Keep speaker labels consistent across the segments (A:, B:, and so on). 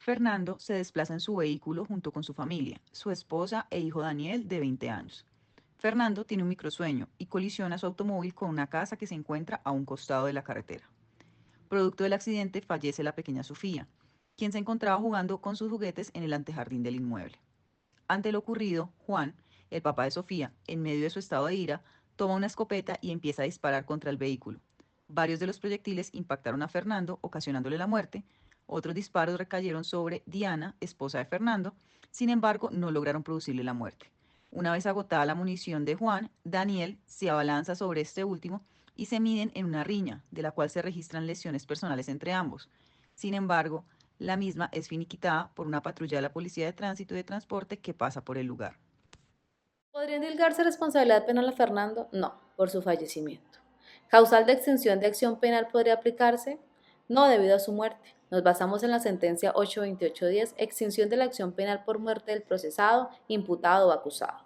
A: Fernando se desplaza en su vehículo junto con su familia, su esposa e hijo Daniel, de 20 años. Fernando tiene un microsueño y colisiona su automóvil con una casa que se encuentra a un costado de la carretera. Producto del accidente fallece la pequeña Sofía, quien se encontraba jugando con sus juguetes en el antejardín del inmueble. Ante lo ocurrido, Juan, el papá de Sofía, en medio de su estado de ira, toma una escopeta y empieza a disparar contra el vehículo. Varios de los proyectiles impactaron a Fernando, ocasionándole la muerte. Otros disparos recayeron sobre Diana, esposa de Fernando. Sin embargo, no lograron producirle la muerte. Una vez agotada la munición de Juan, Daniel se abalanza sobre este último y se miden en una riña, de la cual se registran lesiones personales entre ambos. Sin embargo, la misma es finiquitada por una patrulla de la Policía de Tránsito y de Transporte que pasa por el lugar.
B: ¿Podría indilgarse responsabilidad penal a Fernando? No, por su fallecimiento. ¿Causal de extinción de acción penal podría aplicarse? No, debido a su muerte. Nos basamos en la sentencia 82810, extinción de la acción penal por muerte del procesado, imputado o acusado.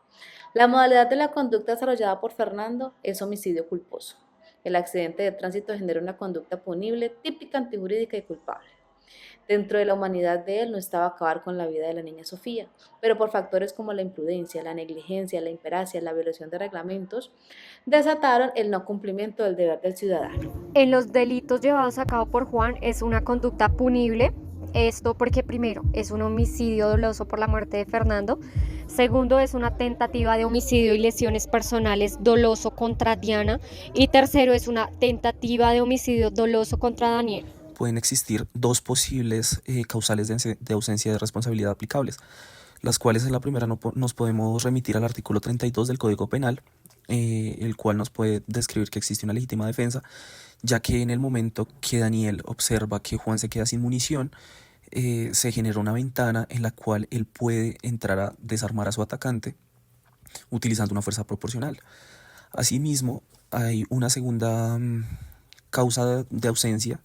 B: La modalidad de la conducta desarrollada por Fernando es homicidio culposo. El accidente de tránsito genera una conducta punible, típica, antijurídica y culpable. Dentro de la humanidad de él no estaba acabar con la vida de la niña Sofía, pero por factores como la imprudencia, la negligencia, la imperacia, la violación de reglamentos, desataron el no cumplimiento del deber del ciudadano.
C: En los delitos llevados a cabo por Juan es una conducta punible. Esto porque primero es un homicidio doloso por la muerte de Fernando. Segundo, es una tentativa de homicidio y lesiones personales doloso contra Diana. Y tercero, es una tentativa de homicidio doloso contra Daniel.
D: Pueden existir dos posibles causales de ausencia de responsabilidad aplicables, las cuales en la primera nos podemos remitir al artículo 32 del Código Penal, el cual nos puede describir que existe una legítima defensa, ya que en el momento que Daniel observa que Juan se queda sin munición, se genera una ventana en la cual él puede entrar a desarmar a su atacante utilizando una fuerza proporcional. Asimismo, hay una segunda causa de ausencia,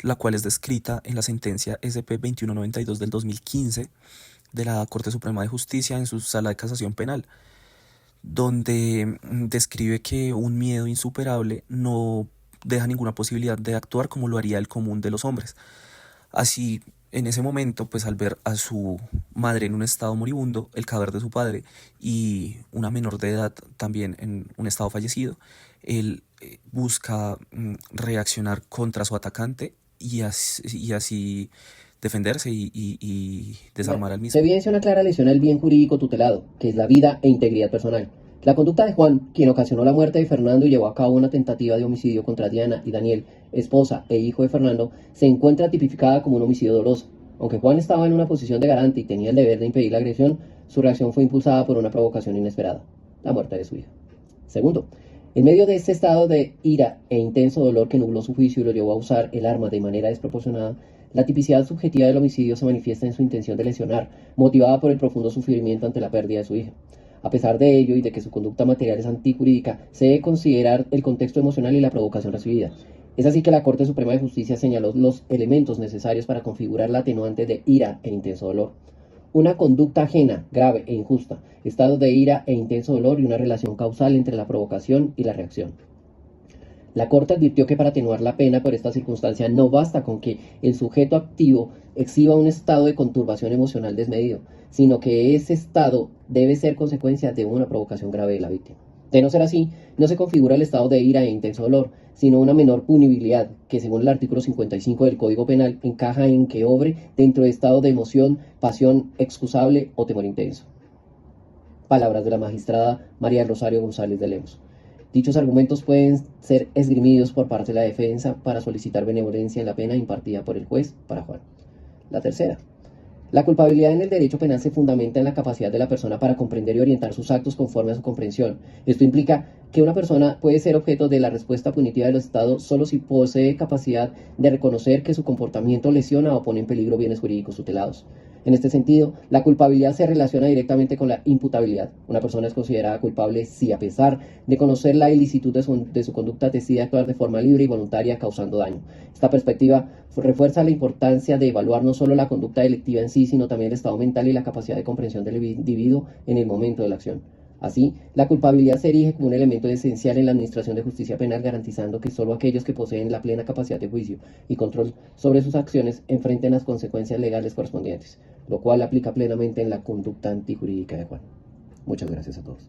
D: la cual es descrita en la sentencia SP 2192 del 2015 de la Corte Suprema de Justicia en su sala de casación penal, donde describe que un miedo insuperable no deja ninguna posibilidad de actuar como lo haría el común de los hombres. Así, en ese momento, pues al ver a su madre en un estado moribundo, el cadáver de su padre y una menor de edad también en un estado fallecido, él busca reaccionar contra su atacante y así defenderse y desarmar al
E: Se
D: mismo.
E: evidencia una clara lesión al bien jurídico tutelado, que es la vida e integridad personal. La conducta de Juan, quien ocasionó la muerte de Fernando y llevó a cabo una tentativa de homicidio contra Diana y Daniel, esposa e hijo de Fernando, se encuentra tipificada como un homicidio doloso. Aunque Juan estaba en una posición de garante y tenía el deber de impedir la agresión, su reacción fue impulsada por una provocación inesperada, la muerte de su hija. Segundo, en medio de este estado de ira e intenso dolor que nubló su juicio y lo llevó a usar el arma de manera desproporcionada, la tipicidad subjetiva del homicidio se manifiesta en su intención de lesionar, motivada por el profundo sufrimiento ante la pérdida de su hija. A pesar de ello y de que su conducta material es antijurídica, se debe considerar el contexto emocional y la provocación recibida. Es así que la Corte Suprema de Justicia señaló los elementos necesarios para configurar la atenuante de ira e intenso dolor. Una conducta ajena, grave e injusta, estado de ira e intenso dolor y una relación causal entre la provocación y la reacción. La Corte advirtió que para atenuar la pena por esta circunstancia no basta con que el sujeto activo exhiba un estado de conturbación emocional desmedido, sino que ese estado debe ser consecuencia de una provocación grave de la víctima. De no ser así, no se configura el estado de ira e intenso dolor, sino una menor punibilidad, que según el artículo 55 del Código Penal encaja en que obre dentro de estado de emoción, pasión excusable o temor intenso. Palabras de la magistrada María del Rosario González de Lemos. Dichos argumentos pueden ser esgrimidos por parte de la defensa para solicitar benevolencia en la pena impartida por el juez para Juan. La tercera. La culpabilidad en el derecho penal se fundamenta en la capacidad de la persona para comprender y orientar sus actos conforme a su comprensión. Esto implica que una persona puede ser objeto de la respuesta punitiva del Estado solo si posee capacidad de reconocer que su comportamiento lesiona o pone en peligro bienes jurídicos tutelados. En este sentido, la culpabilidad se relaciona directamente con la imputabilidad. Una persona es considerada culpable si, a pesar de conocer la ilicitud de su conducta, decide actuar de forma libre y voluntaria causando daño. Esta perspectiva refuerza la importancia de evaluar no solo la conducta delictiva en sí, sino también el estado mental y la capacidad de comprensión del individuo en el momento de la acción. Así, la culpabilidad se erige como un elemento esencial en la administración de justicia penal, garantizando que solo aquellos que poseen la plena capacidad de juicio y control sobre sus acciones enfrenten las consecuencias legales correspondientes, lo cual aplica plenamente en la conducta antijurídica de Juan. Muchas gracias a todos.